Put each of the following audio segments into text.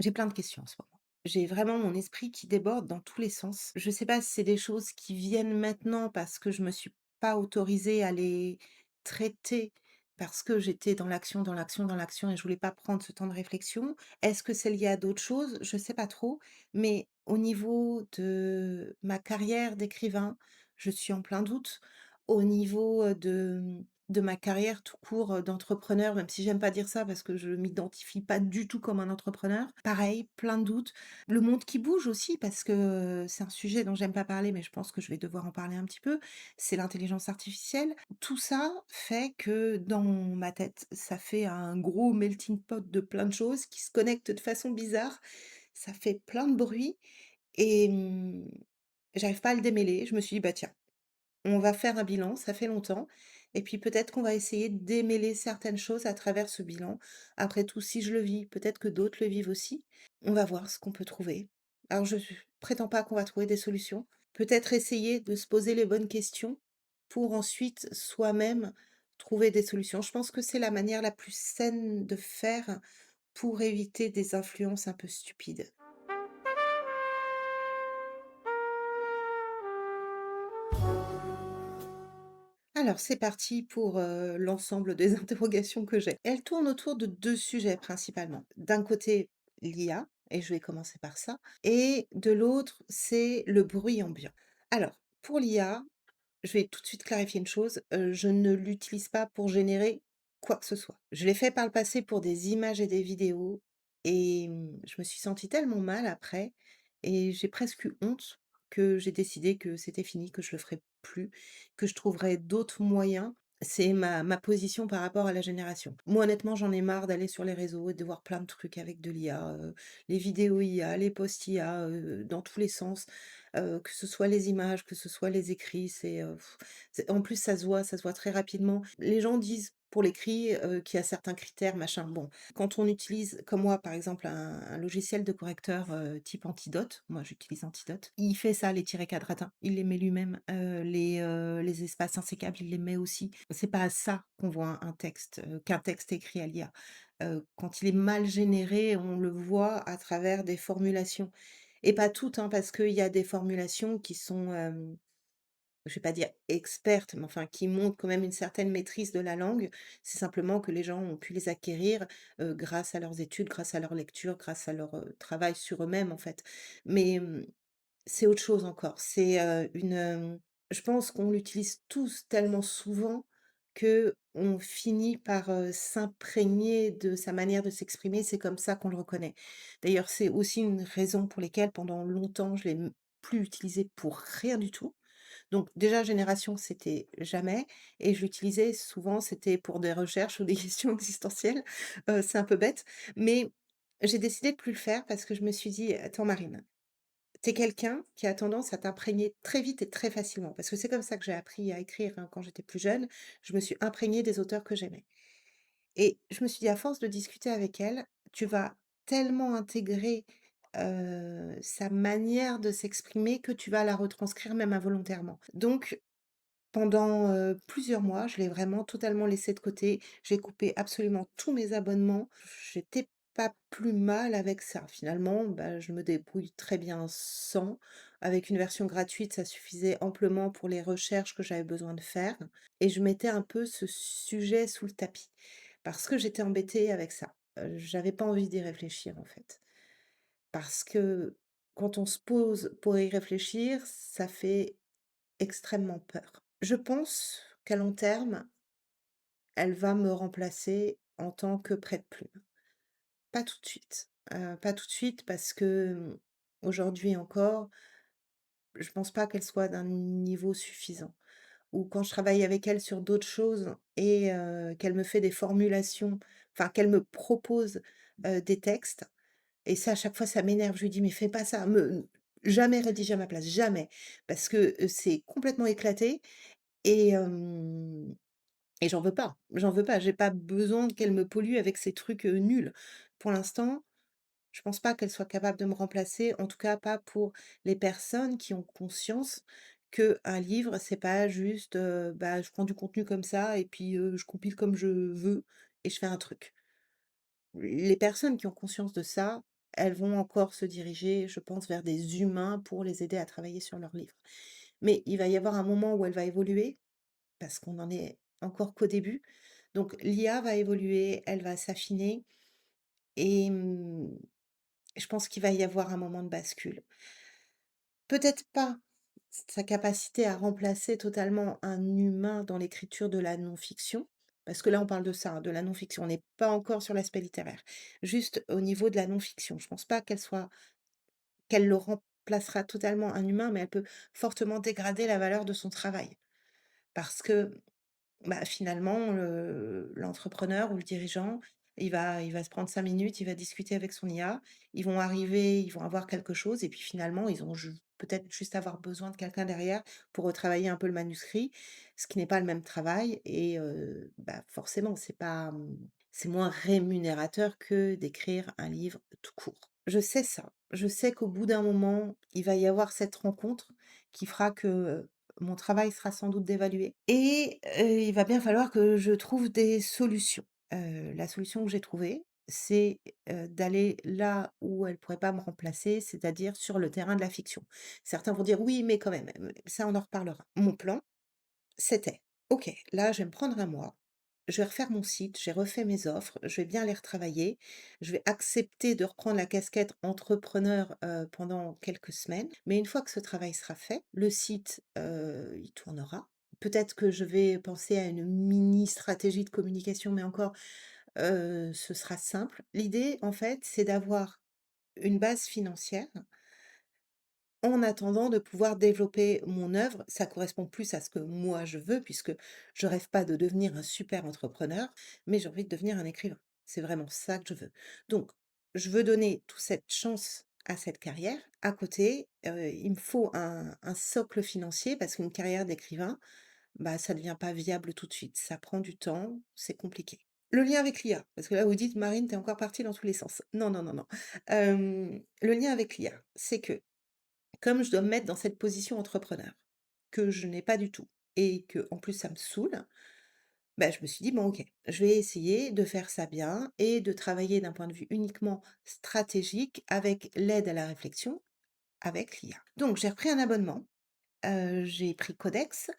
J'ai plein de questions en ce moment. J'ai vraiment mon esprit qui déborde dans tous les sens. Je sais pas si c'est des choses qui viennent maintenant parce que je me suis pas autorisée à les traiter parce que j'étais dans l'action, dans l'action, dans l'action et je voulais pas prendre ce temps de réflexion. Est-ce que c'est lié à d'autres choses? Je sais pas trop. Mais au niveau de ma carrière d'écrivain, je suis en plein doute. Au niveau de ma carrière tout court, d'entrepreneur, même si j'aime pas dire ça parce que je m'identifie pas du tout comme un entrepreneur. Pareil, plein de doutes. Le monde qui bouge aussi parce que, c'est un sujet dont j'aime pas parler, mais je pense que je vais devoir en parler un petit peu, c'est l'intelligence artificielle. Tout ça fait que dans ma tête, ça fait un gros melting pot de plein de choses qui se connectent de façon bizarre. Ça fait plein de bruit et j'arrive pas à le démêler. Je me suis dit: «Bah, tiens, on va faire un bilan, ça fait longtemps et puis peut-être qu'on va essayer de démêler certaines choses à travers ce bilan. Après tout, si je le vis, peut-être que d'autres le vivent aussi. On va voir ce qu'on peut trouver. Alors je prétends pas qu'on va trouver des solutions. Peut-être essayer de se poser les bonnes questions pour ensuite soi-même trouver des solutions. Je pense que c'est la manière la plus saine de faire pour éviter des influences un peu stupides. Alors, c'est parti pour, l'ensemble des interrogations que j'ai. Elles tournent autour de 2 sujets principalement. D'un côté, l'IA et je vais commencer par ça et de l'autre, c'est le bruit ambiant. Alors, pour l'IA, je vais tout de suite clarifier une chose, je ne l'utilise pas pour générer quoi que ce soit. Je l'ai fait par le passé pour des images et des vidéos et je me suis sentie tellement mal après et j'ai presque eu honte que j'ai décidé que c'était fini, que je le ferais plus, que je trouverais d'autres moyens. C'est ma position par rapport à la génération. Moi, honnêtement, j'en ai marre d'aller sur les réseaux et de voir plein de trucs avec de l'IA, les vidéos IA, les posts IA, dans tous les sens. Que ce soit les images, que ce soit les écrits, c'est en plus ça se voit très rapidement. Les gens disent pour l'écrit, qu'il y a certains critères, machin. Bon, quand on utilise, comme moi par exemple, un logiciel de correcteur, type Antidote, moi j'utilise Antidote, il fait ça, les tirets quadratins, il les met lui-même, les espaces insécables, il les met aussi. C'est pas à ça qu'on voit un texte, qu'un texte écrit à l'IA. Quand il est mal généré, on le voit à travers des formulations. Et pas toutes, hein, parce qu'il y a des formulations qui sont, je vais pas dire expertes, mais enfin qui montrent quand même une certaine maîtrise de la langue. C'est simplement que les gens ont pu les acquérir, grâce à leurs études, grâce à leur lecture, grâce à leur, travail sur eux-mêmes, en fait. Mais, c'est autre chose encore. C'est, je pense qu'on l'utilise tous tellement souvent qu'on finit par, s'imprégner de sa manière de s'exprimer. C'est comme ça qu'on le reconnaît. D'ailleurs, c'est aussi une raison pour lesquelles pendant longtemps je l'ai plus utilisé pour rien du tout. Donc déjà génération, c'était jamais et je l'utilisais souvent, c'était pour des recherches ou des questions existentielles. C'est un peu bête, mais j'ai décidé de plus le faire parce que je me suis dit: «Attends Marine, tu quelqu'un qui a tendance à t'imprégner très vite et très facilement, parce que c'est comme ça que j'ai appris à écrire, hein, quand j'étais plus jeune. Je me suis imprégnée des auteurs que j'aimais et je me suis dit: «À force de discuter avec elle, tu vas tellement intégrer, sa manière de s'exprimer que tu vas la retranscrire même involontairement». Donc pendant, plusieurs mois, je l'ai vraiment totalement laissé de côté. J'ai coupé absolument tous mes abonnements. J'étais pas plus mal avec ça. Finalement, bah, je me débrouille très bien sans. Avec une version gratuite, ça suffisait amplement pour les recherches que j'avais besoin de faire et je mettais un peu ce sujet sous le tapis parce que j'étais embêtée avec ça. J'avais pas envie d'y réfléchir, en fait. Parce que quand on se pose pour y réfléchir, ça fait extrêmement peur. Je pense qu'à long terme, elle va me remplacer en tant que prête-plume. Pas tout de suite, pas tout de suite parce que, aujourd'hui encore, je pense pas qu'elle soit d'un niveau suffisant. Ou quand je travaille avec elle sur d'autres choses et qu'elle me fait des formulations, enfin qu'elle me propose, des textes et ça à chaque fois ça m'énerve. Je lui dis: «Mais fais pas ça, me jamais rédiger à ma place, jamais!» parce que, c'est complètement éclaté et j'en veux pas, j'en veux pas. J'ai pas besoin qu'elle me pollue avec ces trucs, nuls. Pour l'instant, je pense pas qu'elle soit capable de me remplacer, en tout cas pas pour les personnes qui ont conscience qu'un livre, c'est pas juste, bah, je prends du contenu comme ça et puis, je compile comme je veux et je fais un truc. Les personnes qui ont conscience de ça, elles vont encore se diriger, je pense, vers des humains pour les aider à travailler sur leurs livres. Mais il va y avoir un moment où elle va évoluer, parce qu'on en est encore qu'au début. Donc l'IA va évoluer, elle va s'affiner et je pense qu'il va y avoir un moment de bascule. Peut-être pas sa capacité à remplacer totalement un humain dans l'écriture de la non-fiction, parce que là, on parle de ça, hein, de la non-fiction. On n'est pas encore sur l'aspect littéraire. Juste au niveau de la non-fiction. Je pense pas qu'elle le remplacera totalement un humain, mais elle peut fortement dégrader la valeur de son travail. Parce que bah, finalement, l'entrepreneur ou le dirigeant, il va se prendre 5 minutes, il va discuter avec son IA. Ils vont arriver, ils vont avoir quelque chose et puis finalement, ils ont peut-être juste avoir besoin de quelqu'un derrière pour retravailler un peu le manuscrit, ce qui n'est pas le même travail et bah, forcément, c'est moins rémunérateur que d'écrire un livre tout court. Je sais ça. Je sais qu'au bout d'un moment, il va y avoir cette rencontre qui fera que mon travail sera sans doute dévalué et il va bien falloir que je trouve des solutions. La solution que j'ai trouvée, c'est, d'aller là où elle pourrait pas me remplacer, c'est-à-dire sur le terrain de la fiction. Certains vont dire: «Oui, mais quand même», ça on en reparlera. Mon plan, c'était: «OK, là je vais me prendre un mois, je vais refaire mon site, j'ai refait mes offres, je vais bien les retravailler, je vais accepter de reprendre la casquette entrepreneur, pendant quelques semaines. Mais une fois que ce travail sera fait, le site, il tournera. Peut-être que je vais penser à une mini stratégie de communication, mais encore, ce sera simple. L'idée en fait, c'est d'avoir une base financière en attendant de pouvoir développer mon œuvre. Ça correspond plus à ce que moi je veux, puisque je rêve pas de devenir un super entrepreneur, mais j'ai envie de devenir un écrivain. C'est vraiment ça que je veux. Donc, je veux donner toute cette chance à cette carrière. À côté, il me faut un socle financier parce qu'une carrière d'écrivain, bah, ça ne devient pas viable tout de suite. Ça prend du temps, c'est compliqué. Le lien avec l'IA, parce que là vous dites: «Marine, tu es encore partie dans tous les sens». Non, non, non, non. Le lien avec l'IA, c'est que comme je dois me mettre dans cette position entrepreneur, que je n'ai pas du tout et que en plus ça me saoule, bah, je me suis dit: «Bon OK, je vais essayer de faire ça bien et de travailler d'un point de vue uniquement stratégique avec l'aide à la réflexion avec l'IA». Donc j'ai repris un abonnement, j'ai pris Codex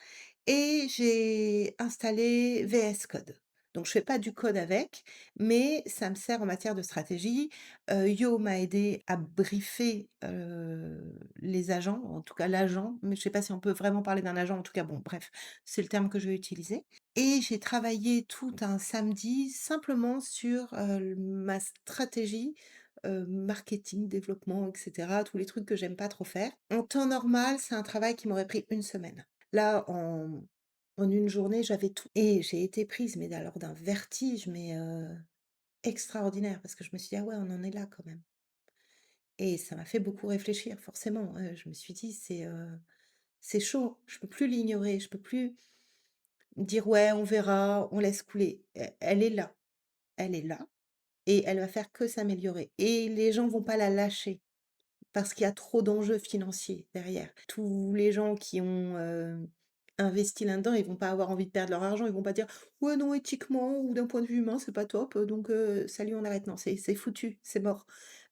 et j'ai installé VS Code. Donc je fais pas du code avec, mais ça me sert en matière de stratégie. Yo m'a aidé à briefer, les agents, en tout cas l'agent, mais je sais pas si on peut vraiment parler d'un agent, en tout cas bon bref, c'est le terme que je vais utiliser et j'ai travaillé tout un samedi simplement sur, ma stratégie, marketing, développement et cetera, tous les trucs que j'aime pas trop faire. En temps normal, c'est un travail qui m'aurait pris une semaine. Là, en une journée, j'avais tout et j'ai été prise, mais alors d'un vertige, mais extraordinaire parce que je me suis dit: «Ah ouais, on en est là quand même» et ça m'a fait beaucoup réfléchir forcément, je me suis dit: c'est chaud, je peux plus l'ignorer, je peux plus dire: "Ouais, on verra, on laisse couler". Elle est là et elle va faire que s'améliorer et les gens vont pas la lâcher. Parce qu'il y a trop d'enjeux financiers derrière. Tous les gens qui ont, investi là-dedans, ils vont pas avoir envie de perdre leur argent. Ils vont pas dire: «Ouais, non, éthiquement ou d'un point de vue humain, c'est pas top, donc salut, on arrête». Non, c'est foutu, c'est mort.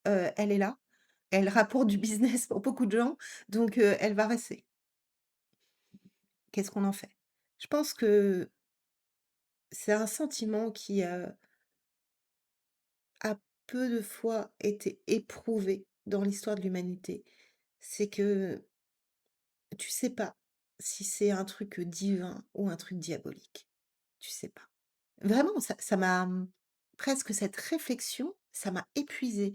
Elle est là, elle rapporte du business pour beaucoup de gens, donc elle va rester. Qu'est-ce qu'on en fait? Je pense que c'est un sentiment qui, a peu de fois été éprouvé dans l'histoire de l'humanité. C'est que tu sais pas si c'est un truc, divin ou un truc diabolique. Tu sais pas. Vraiment, ça m'a, presque cette réflexion, ça m'a épuisée.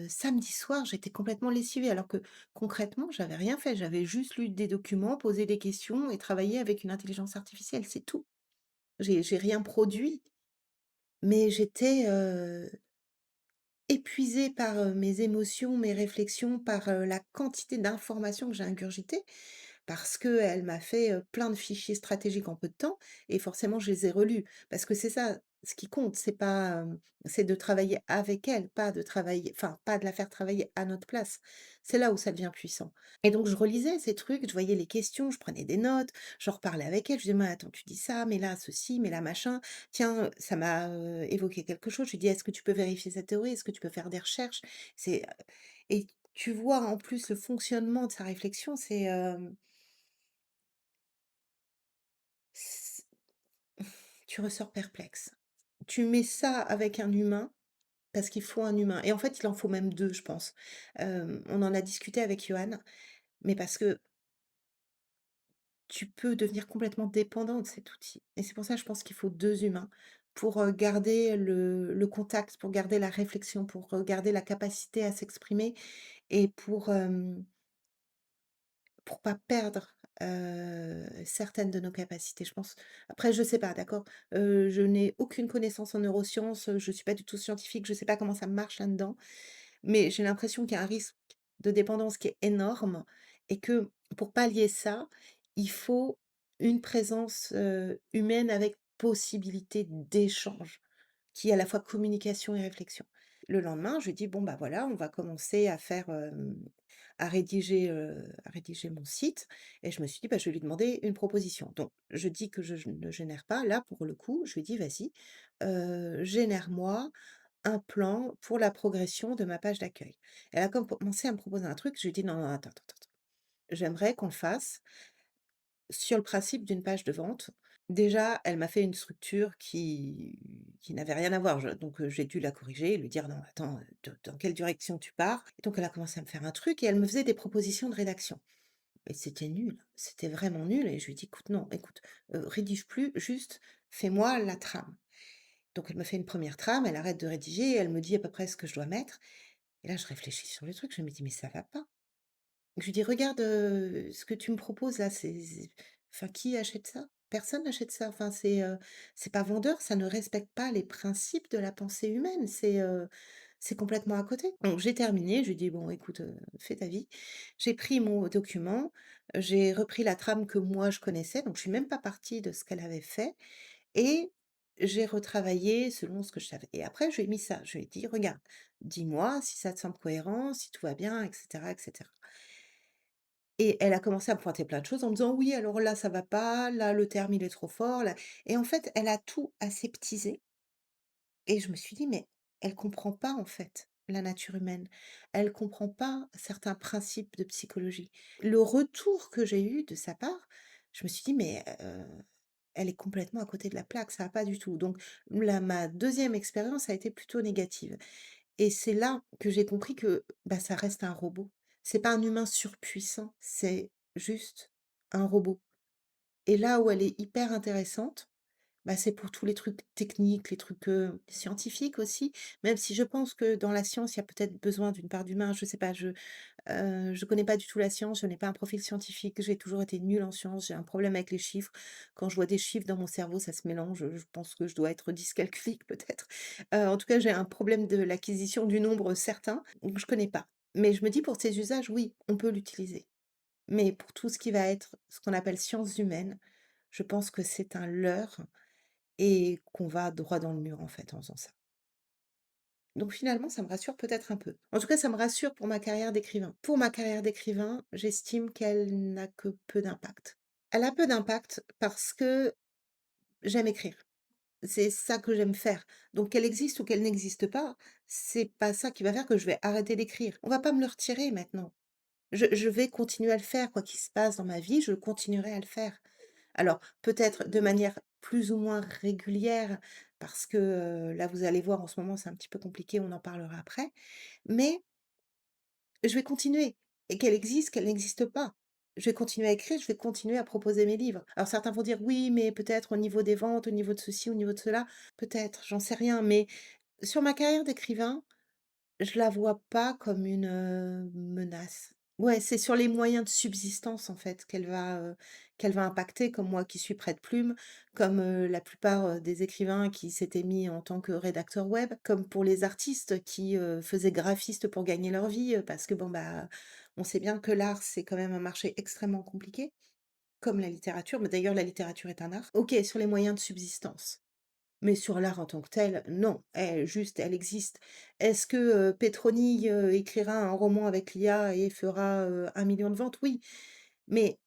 Samedi soir, j'étais complètement lessivée alors que concrètement, j'avais rien fait. J'avais juste lu des documents, posé des questions et travaillé avec une intelligence artificielle, c'est tout. J'ai rien produit, mais j'étais, épuisée par, mes émotions, mes réflexions, par, la quantité d'informations que j'ai ingurgitées. Parce qu'elle m'a fait, plein de fichiers stratégiques en peu de temps et forcément je les ai relus. Parce que c'est ça, Ce qui compte, c'est de travailler avec elle, pas de travailler enfin, pas de la faire travailler à notre place. C'est là où ça devient puissant. Et donc je relisais ces trucs, je voyais les questions, je prenais des notes, j'en reparlais avec elle, je disais: «Mais attends, tu dis ça, mais là ceci, mais là machin. Tiens, ça m'a, évoqué quelque chose». Je lui dis: «Est-ce que tu peux vérifier cette théorie? Est-ce que tu peux faire des recherches?» C'est, et tu vois en plus le fonctionnement de sa réflexion, c tu ressors perplexe. Tu mets ça avec un humain, parce qu'il faut un humain et en fait, il en faut même 2, je pense. On en a discuté avec Johan, mais parce que tu peux devenir complètement dépendant de cet outil et c'est pour ça, je pense qu'il faut 2 humains pour, garder le contact, pour garder la réflexion, pour, garder la capacité à s'exprimer et pour pas perdre, certaines de nos capacités, je pense. Après, je sais pas, d'accord? Je n'ai aucune connaissance en neurosciences, je suis pas du tout scientifique, je sais pas comment ça marche là-dedans, mais j'ai l'impression qu'il y a un risque de dépendance qui est énorme et que pour pallier ça, il faut une présence, humaine avec possibilité d'échange, qui est à la fois communication et réflexion. Le lendemain, je lui dis: «Bon, bah, voilà, on va commencer à faire, à rédiger mon site» et je me suis dit: «Bah, je vais lui demander une proposition». Donc je dis que je ne génère pas. Là, pour le coup, je lui dis: «Vas-y, génère-moi un plan pour la progression de ma page d'accueil». Elle a commencé à me proposer un truc, je lui ai dit: «Non, non, attends, attends, attends. J'aimerais qu'on le fasse sur le principe d'une page de vente». Déjà, elle m'a fait une structure qui n'avait rien à voir, j'ai dû la corriger et lui dire: «Non, attends, dans quelle direction tu pars?» Et donc elle a commencé à me faire un truc et elle me faisait des propositions de rédaction et c'était nul, c'était vraiment nul et je lui ai dit: «Écoute, non, écoute, rédige plus, juste fais-moi la trame». Donc elle me fait une première trame, elle arrête de rédiger et elle me dit à peu près ce que je dois mettre et là je réfléchis sur le truc, je me dis: «Mais ça va pas». Je lui dis: «Regarde, ce que tu me proposes là, enfin qui achète ça? Personne n'achète ça. Enfin c'est pas vendeur, ça ne respecte pas les principes de la pensée humaine, c'est complètement à côté». Donc j'ai terminé, je lui dis: «Bon écoute, fais ta vie». J'ai pris mon document, j'ai repris la trame que moi je connaissais, donc je suis même pas partie de ce qu'elle avait fait et j'ai retravaillé selon ce que je savais et après je lui ai mis ça, je lui ai dit: «Regarde, dis-moi si ça te semble cohérent, si tout va bien et cetera et cetera». Et elle a commencé à me pointer plein de choses en me disant: «Oui, alors là, ça va pas, là, le terme, il est trop fort, là» et en fait, elle a tout aseptisé et je me suis dit: «Mais elle comprend pas, en fait, la nature humaine. Elle comprend pas certains principes de psychologie». Le retour que j'ai eu de sa part, je me suis dit: «Mais elle est complètement à côté de la plaque, ça va pas du tout». Donc ma deuxième expérience a été plutôt négative et c'est là que j'ai compris que, bah, ça reste un robot. C'est pas un humain surpuissant, c'est juste un robot et là où elle est hyper intéressante, bah, c'est pour tous les trucs techniques, les trucs, scientifiques aussi, même si je pense que dans la science, il y a peut-être besoin d'une part d'humain, je sais pas, je connais pas du tout la science, je n'ai pas un profil scientifique, j'ai toujours été nulle en sciences, j'ai un problème avec les chiffres. Quand je vois des chiffres dans mon cerveau, ça se mélange, je pense que je dois être dyscalculique peut-être. En tout cas, j'ai un problème de l'acquisition du nombre certain, donc je connais pas. Mais je me dis pour ces usages, oui, on peut l'utiliser. Mais pour tout ce qui va être ce qu'on appelle sciences humaines, je pense que c'est un leurre et qu'on va droit dans le mur en fait en faisant ça. Donc finalement, ça me rassure peut-être un peu. En tout cas, ça me rassure pour ma carrière d'écrivain. Pour ma carrière d'écrivain, j'estime qu'elle n'a que peu d'impact. Elle a peu d'impact parce que j'aime écrire. C'est ça que j'aime faire. Donc qu'elle existe ou qu'elle n'existe pas, c'est pas ça qui va faire que je vais arrêter d'écrire. On va pas me le retirer maintenant. Je vais continuer à le faire, quoi qu'il se passe dans ma vie, je continuerai à le faire. Alors peut-être de manière plus ou moins régulière parce que, là, vous allez voir en ce moment, c'est un petit peu compliqué, on en parlera après. Mais je vais continuer et qu'elle n'existe pas. Je vais continuer à écrire, je vais continuer à proposer mes livres. Alors certains vont dire: «Oui, mais peut-être au niveau des ventes, au niveau de ceci, au niveau de cela». Peut-être, j'en sais rien, mais sur ma carrière d'écrivain, je la vois pas comme une, menace. Ouais, c'est sur les moyens de subsistance, en fait, qu'elle va impacter, comme moi qui suis prête-plume, comme, la plupart, des écrivains qui s'étaient mis en tant que rédacteurs web, comme pour les artistes qui, faisaient graphiste pour gagner leur vie, parce que bon, bah, on sait bien que l'art, c'est quand même un marché extrêmement compliqué, comme la littérature, mais d'ailleurs la littérature est un art. OK, sur les moyens de subsistance. Mais sur l'art en tant que tel, non, elle existe. Est-ce que, Petroni, écrira un roman avec l'IA et fera, 1 000 000 de ventes? Oui, mais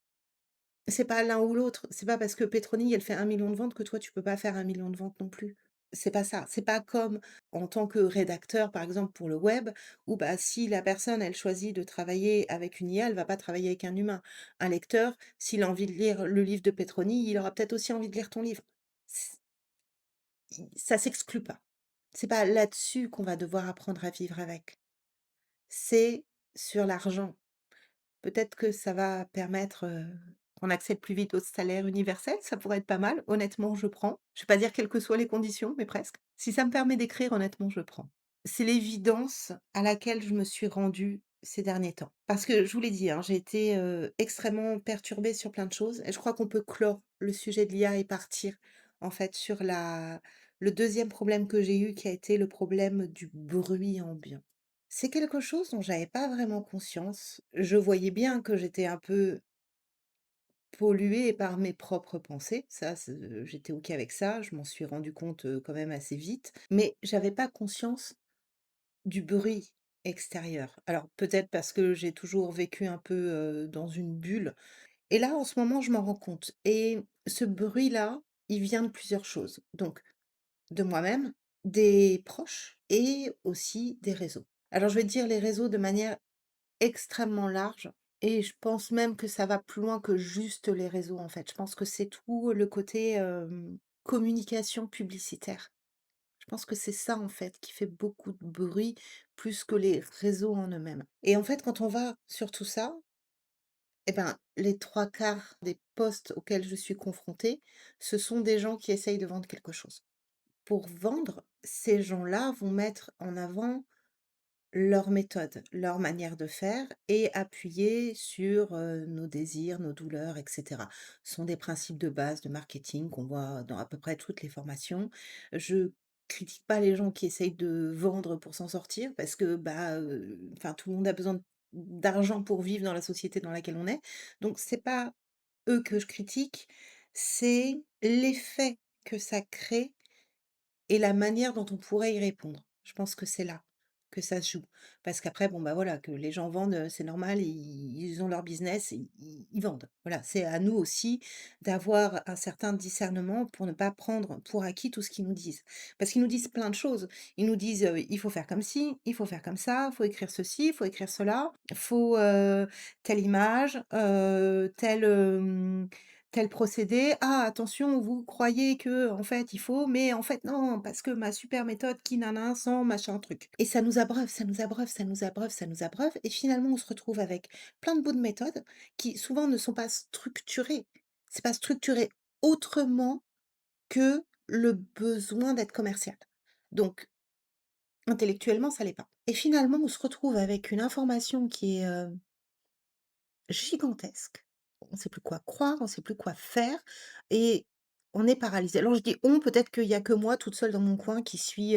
c'est pas l'un ou l'autre. C'est pas parce que Petroni, elle fait 1 000 000 de ventes que toi, tu peux pas faire 1 000 000 de ventes non plus. C'est pas ça. C'est pas comme en tant que rédacteur, par exemple, pour le web, où, bah, si la personne, elle choisit de travailler avec une IA, elle va pas travailler avec un humain. Un lecteur, s'il a envie de lire le livre de Petroni, il aura peut-être aussi envie de lire ton livre. C Ça s'exclut pas. C'est pas là-dessus qu'on va devoir apprendre à vivre avec. C'est sur l'argent. Peut-être que ça va permettre, qu'on accède plus vite au salaire universel, ça pourrait être pas mal. Honnêtement, je prends. Je vais pas dire quelles que soient les conditions, mais presque. Si ça me permet d'écrire, honnêtement, je prends. C'est l'évidence à laquelle je me suis rendue ces derniers temps. Parce que je vous l'ai dit, hein, j'ai été, extrêmement perturbée sur plein de choses et je crois qu'on peut clore le sujet de l'IA et partir, en fait, sur la le deuxième problème que j'ai eu qui a été le problème du bruit ambiant. C'est quelque chose dont j'avais pas vraiment conscience. Je voyais bien que j'étais un peu polluée par mes propres pensées. Ça, j'étais OK avec ça. Je m'en suis rendu compte, quand même assez vite. Mais j'avais pas conscience du bruit extérieur. Alors peut-être parce que j'ai toujours vécu un peu, dans une bulle. Et là, en ce moment, je m'en rends compte. Et ce bruit-là, il vient de plusieurs choses. Donc, de moi-même, des proches et aussi des réseaux. Alors je vais te dire les réseaux de manière extrêmement large et je pense même que ça va plus loin que juste les réseaux, en fait. Je pense que c'est tout le côté, communication publicitaire. Je pense que c'est ça, en fait, qui fait beaucoup de bruit, plus que les réseaux en eux-mêmes. Et en fait, quand on va sur tout ça, eh ben, les 3/4 des posts auxquels je suis confrontée, ce sont des gens qui essayent de vendre quelque chose. Pour vendre, ces gens-là vont mettre en avant leur méthode, leur manière de faire et appuyer sur, nos désirs, nos douleurs et cetera. Ce sont des principes de base de marketing qu'on voit dans à peu près toutes les formations. Je critique pas les gens qui essayent de vendre pour s'en sortir parce que, bah, enfin tout le monde a besoin d'argent pour vivre dans la société dans laquelle on est. Donc c'est pas eux que je critique, c'est l'effet que ça crée et la manière dont on pourrait y répondre. Je pense que c'est là que ça se joue. Parce qu'après, bon, bah, voilà, que les gens vendent, c'est normal, ils ont leur business, ils vendent. Voilà, c'est à nous aussi d'avoir un certain discernement pour ne pas prendre pour acquis tout ce qu'ils nous disent. Parce qu'ils nous disent plein de choses. Ils nous disent, «Il faut faire comme ci, il faut faire comme ça, il faut écrire ceci, il faut écrire cela, il faut, telle image, tel procédé. Ah attention, vous croyez que en fait il faut, mais en fait non, parce que ma super méthode qui nana sans machin truc». Et ça nous abreuve, ça nous abreuve, ça nous abreuve, ça nous abreuve et finalement on se retrouve avec plein de bouts de méthodes qui souvent ne sont pas structurés. C'est pas structuré autrement que le besoin d'être commercial. Donc intellectuellement ça l'est pas. Et finalement on se retrouve avec une information qui est, gigantesque. On ne sait plus quoi croire, on ne sait plus quoi faire et on est paralysé. Alors je dis «on», peut-être qu'il y a que moi toute seule dans mon coin qui suis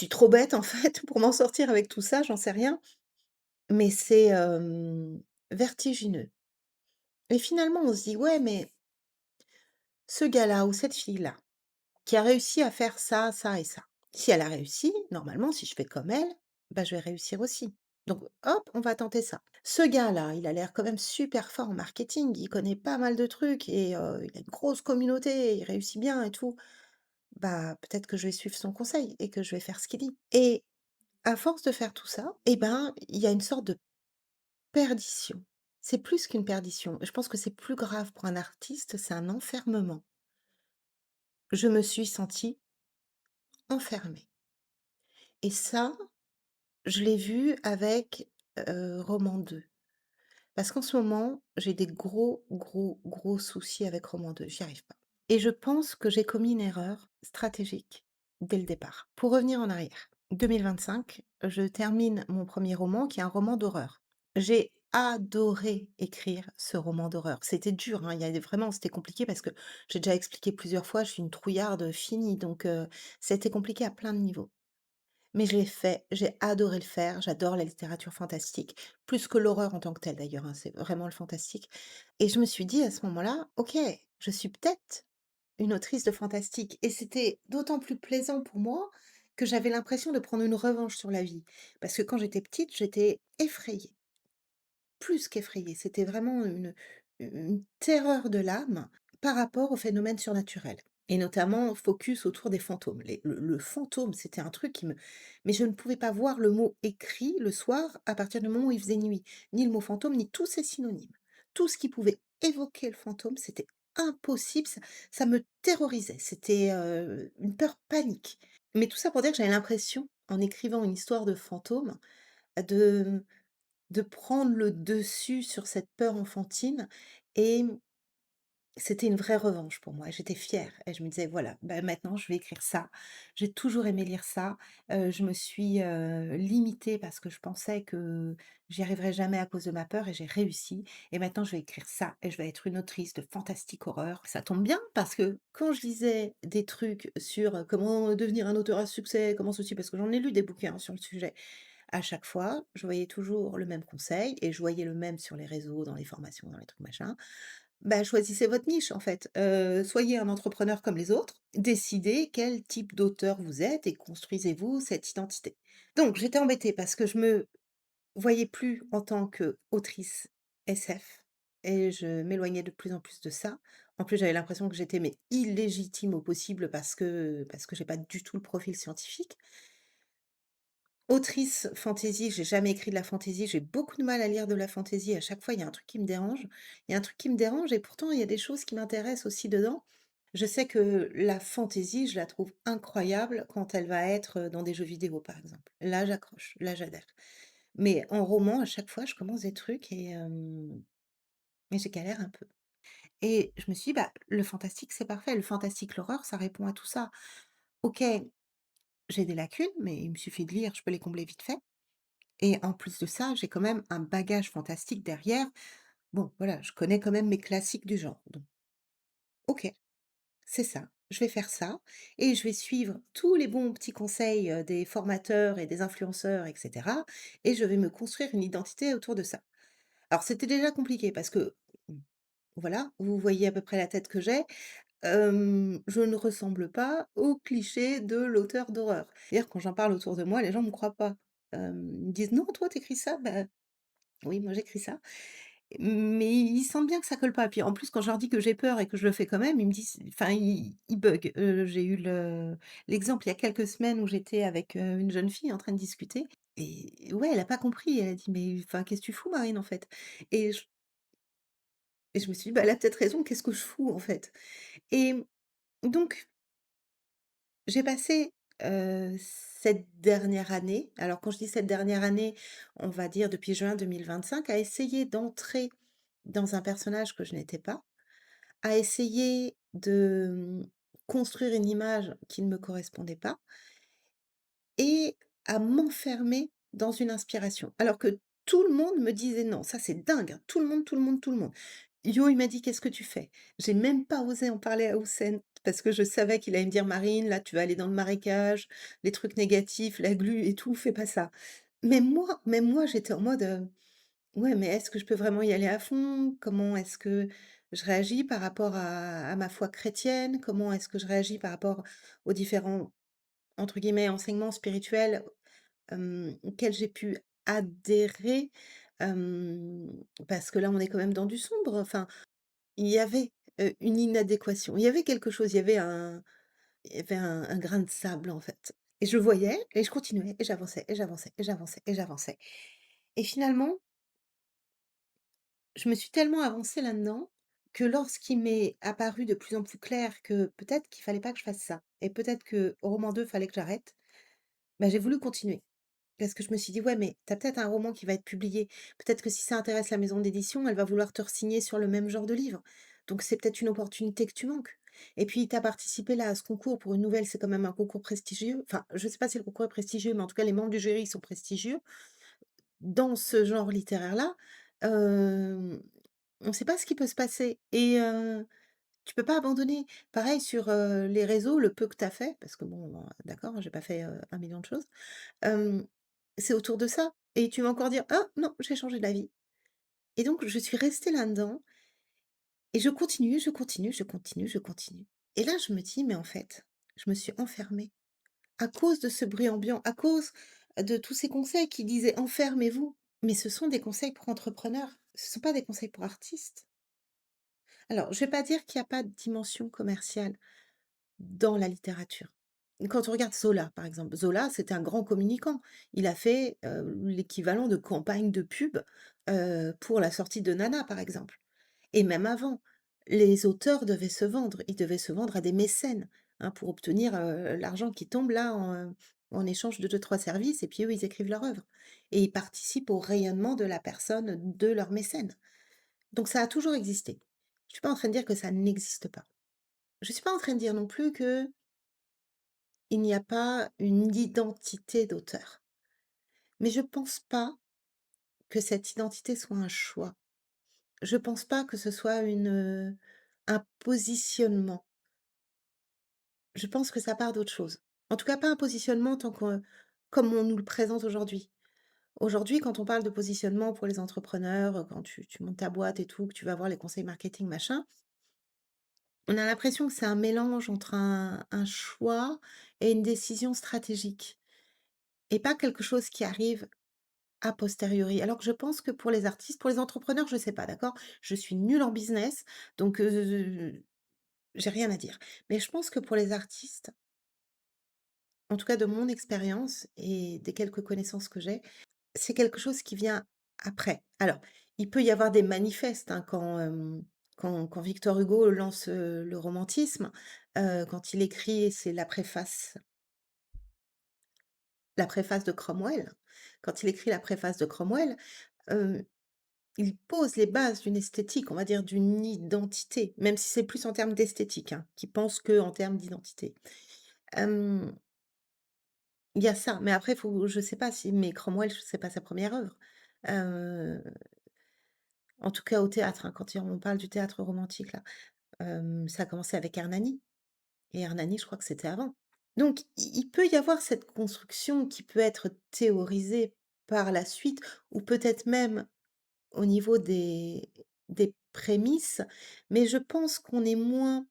trop bête en fait pour m'en sortir avec tout ça, j'en sais rien. Mais c'est, vertigineux et finalement on se dit: «Ouais, mais ce gars-là ou cette fille-là qui a réussi à faire ça, ça et ça. Si elle a réussi, normalement, si je fais comme elle, bah, je vais réussir aussi. Donc hop, on va tenter ça. Ce gars-là, il a l'air quand même super fort en marketing, il connaît pas mal de trucs et il a une grosse communauté, il réussit bien et tout. Bah, peut-être que je vais suivre son conseil et que je vais faire ce qu'il dit». Et à force de faire tout ça, eh ben, il y a une sorte de perdition. C'est plus qu'une perdition. Je pense que c'est plus grave pour un artiste, c'est un enfermement. Je me suis sentie enfermée. Et ça, je l'ai vu avec, Roman 2. Parce qu'en ce moment, j'ai des gros, gros, gros soucis avec Roman 2, j'y arrive pas. Et je pense que j'ai commis une erreur stratégique dès le départ. Pour revenir en arrière, 2025, je termine mon premier roman qui est un roman d'horreur. J'ai adoré écrire ce roman d'horreur. C'était dur, hein, il y a vraiment c'était compliqué parce que j'ai déjà expliqué plusieurs fois, je suis une trouillarde finie donc ça a été compliqué à plein de niveaux. Mais je l'ai fait, j'ai adoré le faire, j'adore la littérature fantastique, plus que l'horreur en tant que telle d'ailleurs, hein, c'est vraiment le fantastique et je me suis dit à ce moment-là: «OK, je suis peut-être une autrice de fantastique et c'était d'autant plus plaisant pour moi que j'avais l'impression de prendre une revanche sur la vie. Parce que quand j'étais petite, j'étais effrayée, plus qu'effrayée, c'était vraiment une terreur de l'âme par rapport aux phénomènes surnaturels et notamment focus autour des fantômes. Le fantôme, c'était un truc qui me mais je ne pouvais pas voir le mot écrit le soir à partir du moment où il faisait nuit. Ni le mot fantôme, ni tous ses synonymes. Tout ce qui pouvait évoquer le fantôme, c'était impossible, ça me terrorisait, c'était, une peur panique. Mais tout ça pour dire que j'avais l'impression, en écrivant une histoire de fantôme, de de prendre le dessus sur cette peur enfantine et c'était une vraie revanche pour moi et j'étais fière et je me disais: «Voilà, bah, maintenant je vais écrire ça». J'ai toujours aimé lire ça, je me suis, limitée parce que je pensais que j'y arriverais jamais à cause de ma peur et j'ai réussi et maintenant je vais écrire ça et je vais être une autrice de fantastique horreur. Ça tombe bien parce que quand je lisais des trucs sur, comment devenir un auteur à succès, comment ceci parce que j'en ai lu des bouquins sur le sujet. À chaque fois, je voyais toujours le même conseil et je voyais le même sur les réseaux, dans les formations, dans les trucs machin. Bah, choisissez votre niche en fait, soyez un entrepreneur comme les autres, décidez quel type d'auteur vous êtes et construisez-vous cette identité. Donc j'étais embêtée parce que je me voyais plus en tant qu'autrice SF et je m'éloignais de plus en plus de ça. En plus, j'avais l'impression que j'étais mais illégitime au possible parce que j'ai pas du tout le profil scientifique. Autrice fantasy, j'ai jamais écrit de la fantasy, j'ai beaucoup de mal à lire de la fantasy, à chaque fois il y a un truc qui me dérange. Il y a un truc qui me dérange et pourtant il y a des choses qui m'intéressent aussi dedans. Je sais que la fantasy, je la trouve incroyable quand elle va être, dans des jeux vidéo par exemple. Là j'accroche, là j'adhère. Mais en roman, à chaque fois je commence des trucs et je galère un peu. Et je me suis dit: «Bah, le fantastique c'est parfait, le fantastique, l'horreur, ça répond à tout ça». OK, j'ai des lacunes, mais il me suffit de lire, je peux les combler vite fait. Et en plus de ça, j'ai quand même un bagage fantastique derrière. Bon, voilà, je connais quand même mes classiques du genre. Donc, OK, c'est ça. Je vais faire ça et je vais suivre tous les bons petits conseils, des formateurs et des influenceurs et cetera et je vais me construire une identité autour de ça. Alors c'était déjà compliqué parce que, mmh, voilà, vous voyez à peu près la tête que j'ai. Je ne ressemble pas au cliché de l'auteur d'horreur. D'ailleurs, quand j'en parle autour de moi, les gens me croient pas. Ils me disent: «Non, toi, tu ça?» «Bah, oui, moi j'écris ça». Mais ils sentent bien que ça colle pas. Puis en plus, quand je leur dis que j'ai peur et que je le fais quand même, ils me disent enfin ils bug. J'ai eu l'exemple il y a quelques semaines où j'étais avec, une jeune fille en train de discuter et ouais, elle a pas compris. Elle a dit: «Mais enfin, qu'est-ce que tu fous Marine, en fait?» et je et je me suis dit: «Bah, elle a peut-être raison, qu'est-ce que je fous, en fait?» et donc j'ai passé, cette dernière année, alors quand je dis cette dernière année, on va dire depuis juin 2025, à essayer d'entrer dans un personnage que je n'étais pas. À essayer de, construire une image qui ne me correspondait pas et à m'enfermer dans une inspiration. Alors que tout le monde me disait: «Non, ça c'est dingue, hein». Tout le monde, tout le monde, tout le monde. Yo, il m'a dit: «Qu'est-ce que tu fais?» J'ai même pas osé en parler à Houssen parce que je savais qu'il allait me dire: «Marine, là, tu vas aller dans le marécage, les trucs négatifs, la glu et tout, fais pas ça». Même moi, j'étais en mode, ouais, mais est-ce que je peux vraiment y aller à fond? Comment est-ce que je réagis par rapport à ma foi chrétienne? Comment est-ce que je réagis par rapport aux différents, entre guillemets, «enseignements spirituels», auxquels j'ai pu adhérer? Parce que là, on est quand même dans du sombre. Enfin, il y avait, une inadéquation. Il y avait quelque chose, il y avait un grain de sable, en fait. Et je voyais et je continuais et j'avançais et j'avançais et j'avançais et j'avançais. Et finalement je me suis tellement avancée là-dedans, que lorsqu'il m'est apparu de plus en plus clair que peut-être qu'il fallait pas que je fasse ça et peut-être qu'au roman 2 fallait que j'arrête, bah, j'ai voulu continuer. Parce que je me suis dit: «Ouais, mais tu as peut-être un roman qui va être publié. Peut-être que si ça intéresse la maison d'édition, elle va vouloir te re-signer sur le même genre de livre. Donc c'est peut-être une opportunité que tu manques. Et puis tu as participé là à ce concours pour une nouvelle, c'est quand même un concours prestigieux». Enfin, je sais pas si le concours est prestigieux, mais en tout cas les membres du jury sont prestigieux. Dans ce genre littéraire-là, hem, on ne sait pas ce qui peut se passer et tu peux pas abandonner. Pareil sur, les réseaux, le peu que tu as fait, parce que bon, d'accord, j'ai pas fait, 1 000 de choses, hem, c'est autour de ça et tu vas encore dire: «Ah non, j'ai changé d'avis» et donc je suis restée là-dedans et je continue, je continue, je continue, je continue Et là, je me dis: «Mais en fait, je me suis enfermée à cause de ce bruit ambiant, à cause de tous ces conseils qui disaient: "Enfermez-vous"». Mais ce sont des conseils pour entrepreneurs, ce ne sont pas des conseils pour artistes. Alors, je vais pas dire qu'il y a pas de dimension commerciale dans la littérature. Quand on regarde Zola, par exemple, Zola, c'était un grand communicant. Il a fait, l'équivalent de campagne de pub, pour la sortie de Nana, par exemple. Et même avant, les auteurs devaient se vendre. Ils devaient se vendre à des mécènes, hein, pour obtenir, l'argent qui tombe là en échange de 2-3 services et puis eux, ils écrivent leur œuvre et ils participent au rayonnement de la personne de leur mécène. Donc ça a toujours existé. Je suis pas en train de dire que ça n'existe pas. Je suis pas en train de dire non plus qu'il n'y a pas une identité d'auteur. Mais je pense pas que cette identité soit un choix. Je pense pas que ce soit un positionnement. Je pense que ça part d'autre chose. En tout cas, pas un positionnement tant qu'on comme on nous le présente aujourd'hui. Aujourd'hui, quand on parle de positionnement pour les entrepreneurs, quand tu montes ta boîte et tout, que tu vas voir les conseils marketing, machin, on a l'impression que c'est un mélange entre un choix et une décision stratégique et pas quelque chose qui arrive a posteriori. Alors que je pense que pour les artistes, pour les entrepreneurs, je sais pas, d'accord? Je suis nulle en business, donc j'ai rien à dire. Mais je pense que pour les artistes, en tout cas de mon expérience et des quelques connaissances que j'ai, c'est quelque chose qui vient après. Alors, il peut y avoir des manifestes, hein, quand Victor Hugo lance, le romantisme, quand il écrit c'est la préface de Cromwell. Quand il écrit la préface de Cromwell, hem, il pose les bases d'une esthétique, on va dire d'une identité, même si c'est plus en termes d'esthétique, hein, qu'il pense qu'en termes d'identité. Hem, il y a ça, mais après faut je sais pas si mais Cromwell, c'est pas sa première œuvre. Heu En tout cas au théâtre, hein, quand on parle du théâtre romantique là. Ça a commencé avec Hernani et Hernani, je crois que c'était avant. Donc il peut y avoir cette construction qui peut être théorisée par la suite ou peut-être même au niveau des prémices, mais je pense qu'on est moins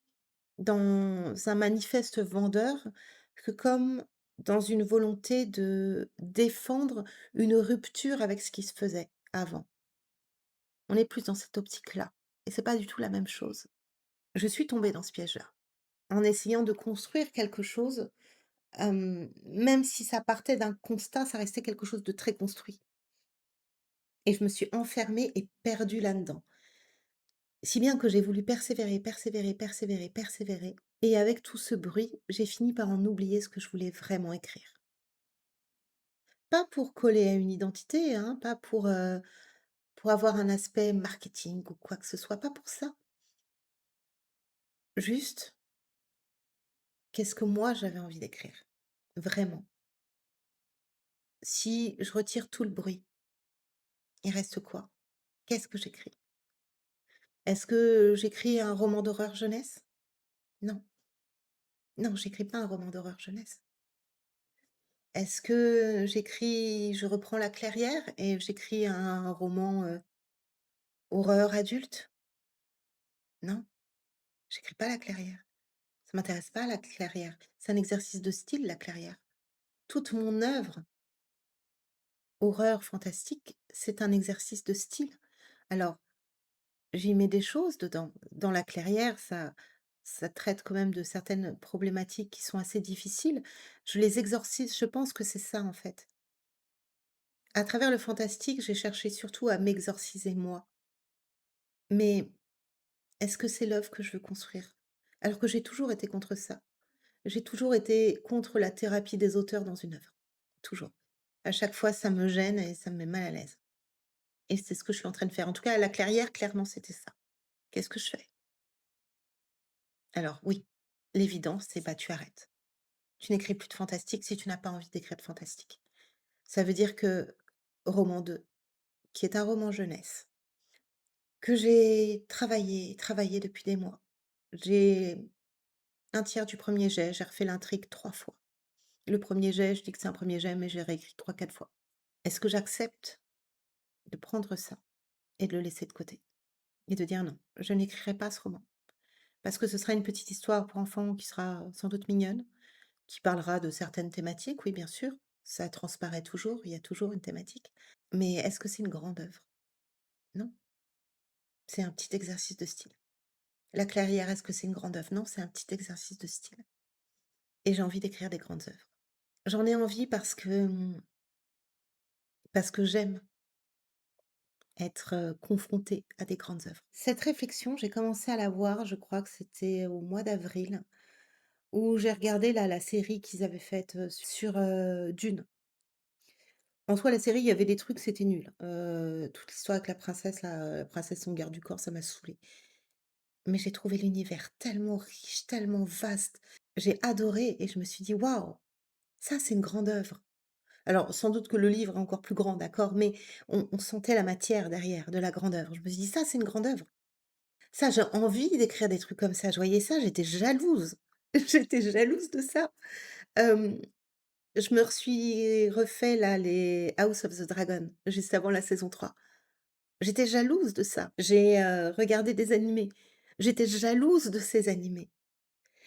dans un manifeste vendeur que comme dans une volonté de défendre une rupture avec ce qui se faisait avant. On est plus dans cette optique-là et c'est pas du tout la même chose. Je suis tombée dans ce piège-là, en essayant de construire quelque chose, même si ça partait d'un constat, ça restait quelque chose de très construit et je me suis enfermée et perdue là-dedans. Si bien que j'ai voulu persévérer, persévérer, persévérer, persévérer et avec tout ce bruit, j'ai fini par en oublier ce que je voulais vraiment écrire. Pas pour coller à une identité, hein, pas pour avoir un aspect marketing ou quoi que ce soit, pas pour ça. Juste, qu'est-ce que moi j'avais envie d'écrire? Vraiment. Si je retire tout le bruit, il reste quoi? Qu'est-ce que j'écris? Est-ce que j'écris un roman d'horreur jeunesse? Non, non, j'écris pas un roman d'horreur jeunesse. Est-ce que je reprends La Clairière et j'écris un roman, horreur adulte? Non, j'écris pas La Clairière. Ça m'intéresse pas La Clairière. C'est un exercice de style, La Clairière. Toute mon œuvre, horreur fantastique, c'est un exercice de style. Alors j'y mets des choses dedans. Dans La Clairière, ça traite quand même de certaines problématiques qui sont assez difficiles. Je les exorcise, je pense que c'est ça, en fait. À travers le fantastique, j'ai cherché surtout à m'exorciser moi. Mais est-ce que c'est l'œuvre que je veux construire? Alors que j'ai toujours été contre ça. J'ai toujours été contre la thérapie des auteurs dans une œuvre. Toujours. À chaque fois, ça me gêne et ça me met mal à l'aise. Et c'est ce que je suis en train de faire. En tout cas, à La Clairière, clairement, c'était ça. Qu'est-ce que je fais? Alors oui, l'évidence, c'est bah, tu arrêtes. Tu n'écris plus de fantastique si tu n'as pas envie d'écrire de fantastique. Ça veut dire que Roman 2, qui est un roman jeunesse, que j'ai travaillé, travaillé depuis des mois. J'ai un tiers du premier jet, j'ai refait l'intrigue 3 fois. Le premier jet, je dis que c'est un premier jet, mais j'ai réécrit 3-4 fois. Est-ce que j'accepte de prendre ça et de le laisser de côté et de dire: «Non, je n'écrirai pas ce roman»? parce que ce sera une petite histoire pour enfants qui sera sans doute mignonne, qui parlera de certaines thématiques, oui, bien sûr, ça transparaît toujours, il y a toujours une thématique. Mais est-ce que c'est une grande œuvre? Non, c'est un petit exercice de style. La Clairière, est-ce que c'est une grande œuvre? Non, c'est un petit exercice de style et j'ai envie d'écrire des grandes œuvres. J'en ai envie parce que j'aime être, confrontée à des grandes œuvres. Cette réflexion, j'ai commencé à l'avoir, je crois que c'était au mois d'avril, où j'ai regardé la série qu'ils avaient faite, sur, Dune. En soi, la série, il y avait des trucs, c'était nul. Toute l'histoire avec la princesse là, la princesse son garde du corps, ça m'a saoulée. Mais j'ai trouvé l'univers tellement riche, tellement vaste. J'ai adoré et je me suis dit: «Waouh, ça c'est une grande œuvre». Alors sans doute que le livre est encore plus grand, d'accord, mais on sentait la matière derrière de la grande œuvre. Je me suis dit: «Ça, c'est une grande œuvre». Ça, j'ai envie d'écrire des trucs comme ça. Je voyais ça, j'étais jalouse. J'étais jalouse de ça. Hem, je me suis refait là les House of the Dragon, juste avant la saison 3. J'étais jalouse de ça. J'ai, regardé des animés. J'étais jalouse de ces animés.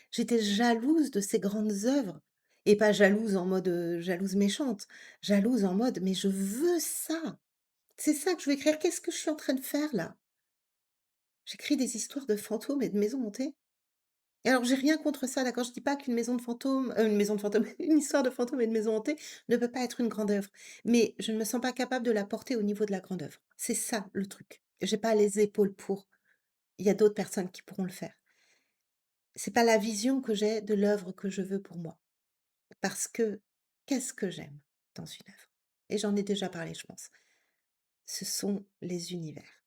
J'étais jalouse de ces grandes œuvres et pas jalouse en mode, jalouse méchante. Jalouse en mode: «Mais je veux ça! C'est ça que je veux écrire. Qu'est-ce que je suis en train de faire là?» J'écris des histoires de fantômes et de maisons hantées. Et alors j'ai rien contre ça, d'accord? Je dis pas qu'une maison de fantômes, une maison de fantômes, une histoire de fantômes et de maison hantée ne peut pas être une grande œuvre. Mais je ne me sens pas capable de la porter au niveau de la grande œuvre. C'est ça le truc. J'ai pas les épaules pour. Il y a d'autres personnes qui pourront le faire. C'est pas la vision que j'ai de l'œuvre que je veux pour moi. Parce que qu'est-ce que j'aime dans une œuvre? Et j'en ai déjà parlé, je pense. Ce sont les univers.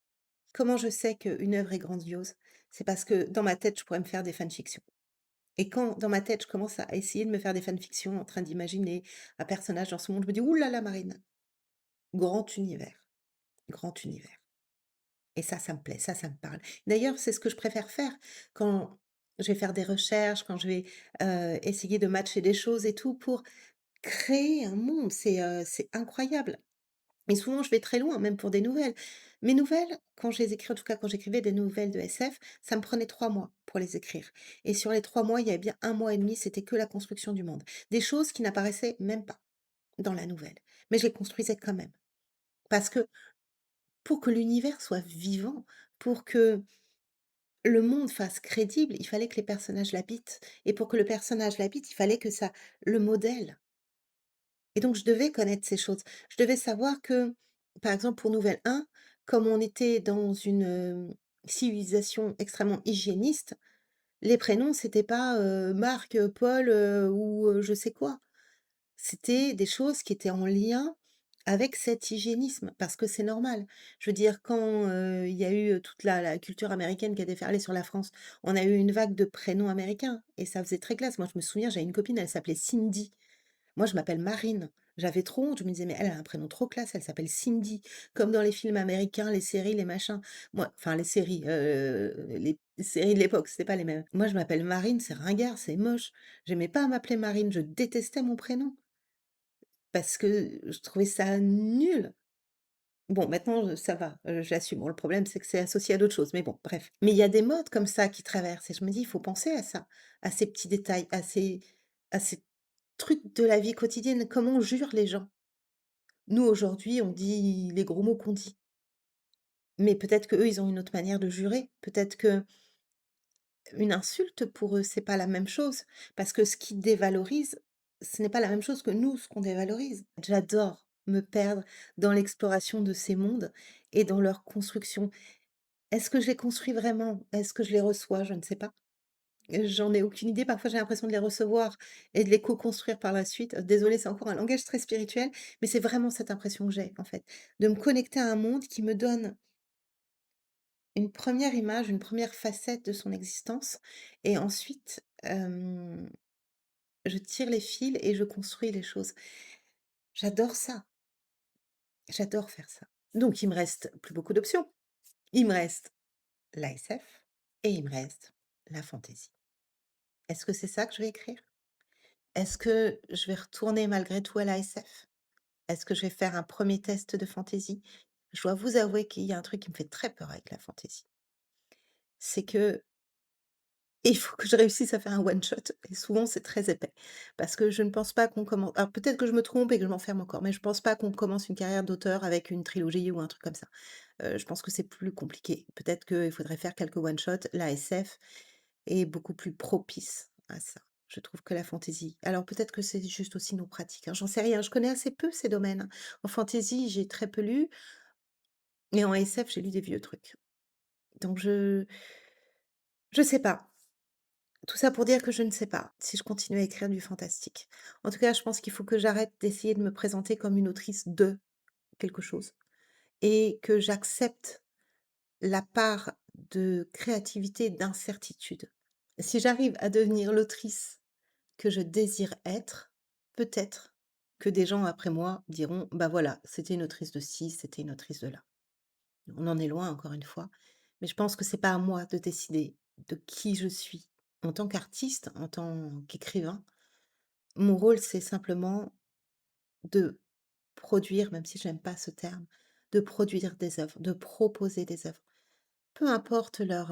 Comment je sais qu'une œuvre est grandiose? C'est parce que dans ma tête, je pourrais me faire des fanfictions. Et quand dans ma tête, je commence à essayer de me faire des fanfictions en train d'imaginer un personnage dans ce monde, je me dis: «Ouh là là, Marine, grand univers, grand univers». Et ça me plaît, ça me parle. D'ailleurs, c'est ce que je préfère faire quand je vais faire des recherches, quand je vais, essayer de matcher des choses et tout pour créer un monde. C'est incroyable. Et souvent, je vais très loin, même pour des nouvelles. Mes nouvelles, quand je les écris, en tout cas quand j'écrivais des nouvelles de SF, ça me prenait 3 mois pour les écrire. Et sur les 3 mois, il y avait bien 1 mois et demi, c'était que la construction du monde. Des choses qui n'apparaissaient même pas dans la nouvelle. Mais je les construisais quand même. Parce que pour que l'univers soit vivant, pour que le monde fasse crédible, il fallait que les personnages l'habitent. Et pour que le personnage l'habite, il fallait que ça le modèle. Et donc je devais connaître ces choses. Je devais savoir que, par exemple, pour Nouvelle 1, comme on était dans une, civilisation extrêmement hygiéniste, les prénoms, c'était pas, Marc, Paul, ou, je sais quoi. C'était des choses qui étaient en lien avec cet hygiénisme, parce que c'est normal. Je veux dire, quand, il y a eu, toute la culture américaine qui a déferlé sur la France, on a eu une vague de prénoms américains et ça faisait très classe. Moi, je me souviens, j'avais une copine, elle s'appelait Cindy. Moi, je m'appelle Marine. J'avais trop honte, je me disais: «Mais elle a un prénom trop classe, elle s'appelle Cindy», comme dans les films américains, les séries, les machins. Moi enfin les séries de l'époque, c'était pas les mêmes. Moi, je m'appelle Marine, c'est ringard, c'est moche. J'aimais pas m'appeler Marine, je détestais mon prénom parce que je trouvais ça nul. Bon, maintenant, ça va, j'assume. Bon, le problème, c'est que c'est associé à d'autres choses, mais bon, bref. Mais il y a des modes comme ça qui traversent et je me dis: «Il faut penser à ça, à ces petits détails, à ces trucs de la vie quotidienne, comment on jure les gens. Nous, aujourd'hui, on dit les gros mots qu'on dit, mais peut-être qu'eux, ils ont une autre manière de jurer. Peut-être qu'une insulte, pour eux, c'est pas la même chose, parce que ce qui dévalorise, ce n'est pas la même chose que nous, ce qu'on dévalorise. J'adore me perdre dans l'exploration de ces mondes et dans leur construction. Est-ce que je les construis vraiment? Est-ce que je les reçois? Je ne sais pas. J'en ai aucune idée. Parfois, j'ai l'impression de les recevoir et de les co-construire par la suite. Désolée, c'est encore un langage très spirituel, mais c'est vraiment cette impression que j'ai, en fait, de me connecter à un monde qui me donne une première image, une première facette de son existence et ensuite, je tire les fils et je construis les choses. J'adore ça, j'adore faire ça. Donc il me reste plus beaucoup d'options. Il me reste l'ASF et il me reste la fantaisie. Est-ce que c'est ça que je vais écrire? Est-ce que je vais retourner malgré tout à la SF? Est-ce que je vais faire un premier test de fantaisie? Je dois vous avouer qu'il y a un truc qui me fait très peur avec la fantaisie. C'est que et il faut que je réussisse à faire un one shot et souvent c'est très épais. Parce que je ne pense pas qu'on commence. Alors peut-être que je me trompe et que je m'enferme encore, mais je pense pas qu'on commence une carrière d'auteur avec une trilogie ou un truc comme ça. Je pense que c'est plus compliqué. Peut-être qu'il faudrait faire quelques one shot. La SF est beaucoup plus propice à ça. Je trouve que la fantaisie. Alors peut-être que c'est juste aussi nos pratiques, hein, j'en sais rien. Je connais assez peu ces domaines, hein. En fantaisie, j'ai très peu lu et en SF, j'ai lu des vieux trucs. Donc je sais pas. Tout ça pour dire que je ne sais pas si je continue à écrire du fantastique. En tout cas, je pense qu'il faut que j'arrête d'essayer de me présenter comme une autrice de quelque chose et que j'accepte la part de créativité et d'incertitude. Si j'arrive à devenir l'autrice que je désire être, peut-être que des gens après moi diront: «Bah, voilà, c'était une autrice de ci, c'était une autrice de là». On en est loin encore une fois, mais je pense que c'est pas à moi de décider de qui je suis. En tant qu'artiste, en tant qu'écrivain, mon rôle, c'est simplement de produire, même si j'aime pas ce terme, de produire des œuvres, de proposer des œuvres. Peu importe leur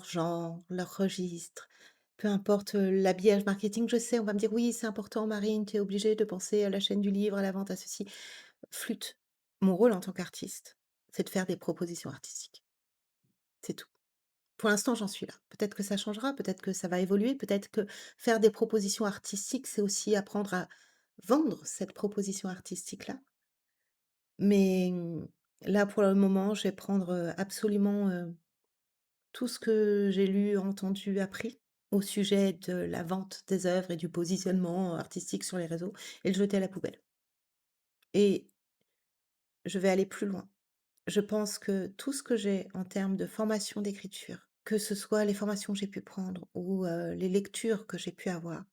genre, leur registre, peu importe, l'habillage marketing. Je sais, on va me dire: «Oui, c'est important Marine, tu es obligée de penser à la chaîne du livre, à la vente, à ceci». Flûte. Mon rôle en tant qu'artiste, c'est de faire des propositions artistiques. C'est tout. Pour l'instant, j'en suis là. Peut-être que ça changera, peut-être que ça va évoluer, peut-être que faire des propositions artistiques, c'est aussi apprendre à vendre cette proposition artistique-là. Mais, là, pour le moment, je vais prendre, absolument, tout ce que j'ai lu, entendu, appris au sujet de la vente des œuvres et du positionnement artistique sur les réseaux et le jeter à la poubelle. Et je vais aller plus loin. Je pense que tout ce que j'ai en termes de formation d'écriture, que ce soit les formations que j'ai pu prendre ou les lectures que j'ai pu avoir,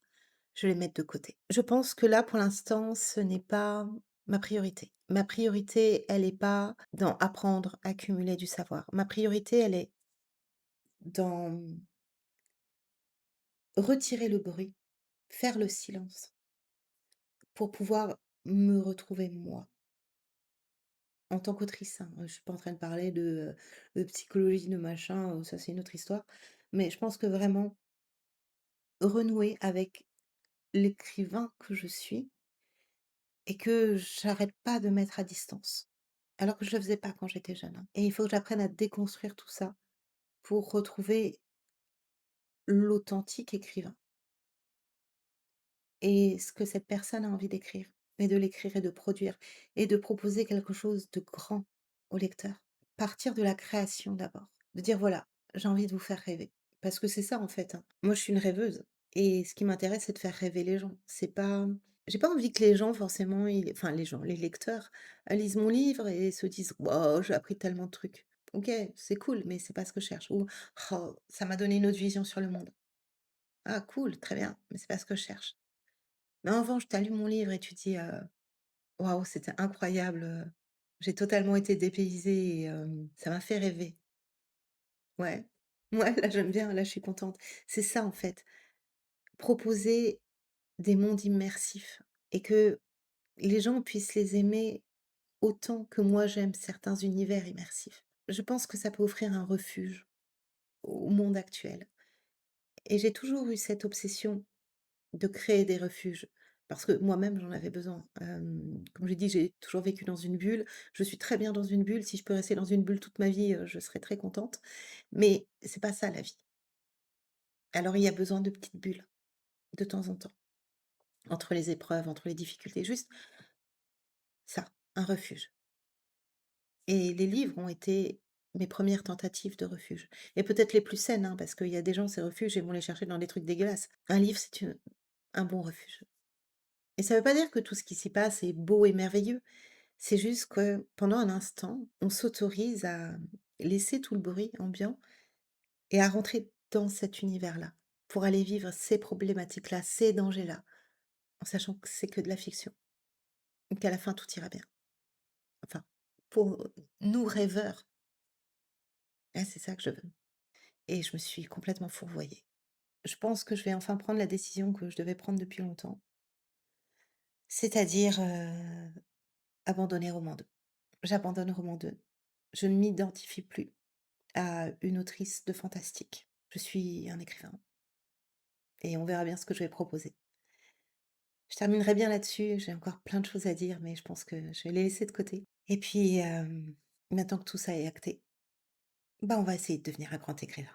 je vais les mettre de côté. Je pense que là, pour l'instant, ce n'est pas ma priorité. Ma priorité, elle est pas dans apprendre, accumuler du savoir. Ma priorité, elle est dans retirer le bruit, faire le silence pour pouvoir me retrouver moi, en tant qu'autrice, hein. Je suis pas en train de parler de psychologie, de machin, ça c'est une autre histoire. Mais je pense que vraiment renouer avec l'écrivain que je suis et que j'arrête pas de mettre à distance. Alors que je le faisais pas quand j'étais jeune, hein. Et il faut que j'apprenne à déconstruire tout ça pour retrouver l'authentique écrivain et ce que cette personne a envie d'écrire et de l'écrire et de produire et de proposer quelque chose de grand au lecteur. Partir de la création d'abord, de dire: «Voilà, j'ai envie de vous faire rêver». Parce que c'est ça en fait, hein. Moi je suis une rêveuse et ce qui m'intéresse, c'est de faire rêver les gens. C'est pas J'ai pas envie que les gens forcément ils enfin les gens, les lecteurs, lisent mon livre et se disent: «Waouh, j'ai appris tellement de trucs». OK, c'est cool, mais c'est pas ce que je cherche. Ou: «Oh, ça m'a donné une autre vision sur le monde». Ah cool, très bien, mais c'est pas ce que je cherche. Mais en revanche, tu lu mon livre et tu dis: «Waouh, c'était incroyable, j'ai totalement été dépaysée et ça m'a fait rêver». Ouais, ouais, là j'aime bien, là je suis contente. C'est ça en fait, proposer des mondes immersifs et que les gens puissent les aimer autant que moi j'aime certains univers immersifs. Je pense que ça peut offrir un refuge au monde actuel et j'ai toujours eu cette obsession de créer des refuges parce que moi-même j'en avais besoin. Comme j'ai dit, j'ai toujours vécu dans une bulle. Je suis très bien dans une bulle. Si je peux rester dans une bulle toute ma vie, je serais très contente. Mais c'est pas ça la vie. Alors il y a besoin de petites bulles, de temps en temps, entre les épreuves, entre les difficultés, juste ça, un refuge. Et les livres ont été mes premières tentatives de refuge et peut-être les plus saines, hein, parce qu'il y a des gens, ces refuges, ils vont les chercher dans des trucs dégueulasses. Un livre, c'est une un bon refuge et ça veut pas dire que tout ce qui s'y passe est beau et merveilleux. C'est juste que pendant un instant, on s'autorise à laisser tout le bruit ambiant et à rentrer dans cet univers-là, pour aller vivre ces problématiques-là, ces dangers-là, en sachant que c'est que de la fiction et qu'à la fin tout ira bien. Enfin, pour nous rêveurs, c'est ça que je veux et je me suis complètement fourvoyée. Je pense que je vais enfin prendre la décision que je devais prendre depuis longtemps, c'est-à-dire, abandonner Roman 2. J'abandonne Roman 2. Je ne m'identifie plus à une autrice de fantastique. Je suis un écrivain et on verra bien ce que je vais proposer. Je terminerai bien là-dessus, j'ai encore plein de choses à dire, mais je pense que je vais les laisser de côté. Et puis, maintenant que tout ça est acté, bah, on va essayer de devenir un grand écrivain.